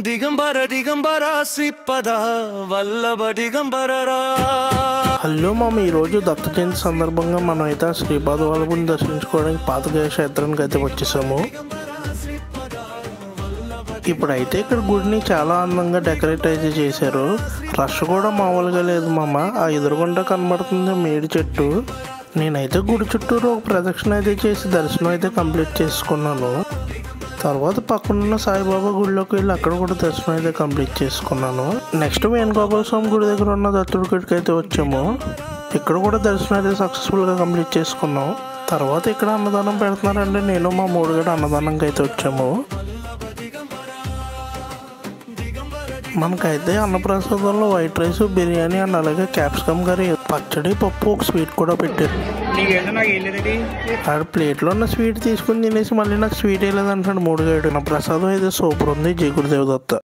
దిగంబర దిగంబర Sripada Vallabha దిగంబరరా. Hello మామ, ఈరోజు దత్త జయంతి సందర్భంగా మనం అయితే శ్రీపాద వల్లభుని దర్శించుకోవడానికి పాతగయ క్షేత్రానికి అయితే వచ్చేసాము. ఇప్పుడైతే ఇక్కడ గుడిని చాలా అందంగా డెకరేట్ అయితే చేశారు. రష్ కూడా మామూలుగా లేదు మామ. ఆ ఎదురుగుండా కనబడుతుంది మేడి చెట్టు. నేనైతే గుడి చుట్టూరు ఒక ప్రదక్షిణ అయితే చేసి దర్శనం అయితే కంప్లీట్ చేసుకున్నాను. తర్వాత పక్కనున్న సాయిబాబా గుడిలోకి వెళ్ళి అక్కడ కూడా దర్శనం అయితే కంప్లీట్ చేసుకున్నాను. నెక్స్ట్ వేణుగోపాల స్వామి గుడి దగ్గర ఉన్న దత్తుడి గుడికి అయితే వచ్చాము. ఇక్కడ కూడా దర్శనం అయితే సక్సెస్ఫుల్గా కంప్లీట్ చేసుకున్నాం. తర్వాత ఇక్కడ అన్నదానం పెడుతున్నారంటే నేను మా మూడుగడ అన్నదానంకి అయితే వచ్చాము. మనకైతే అన్నప్రసాదంలో వైట్ రైస్, బిర్యానీ అండ్ అలాగే క్యాప్సికమ్ కర్రీ, పచ్చడి, పప్పు, ఒక స్వీట్ కూడా పెట్టారు. ఆడ ప్లేట్లో ఉన్న స్వీట్ తీసుకుని తినేసి మళ్ళీ నాకు స్వీట్ వేయలేదంటాడు మూడుగాడు. నా ప్రసాదం అయితే సూపర్ ఉంది. జై గురుదేవ్ దత్త.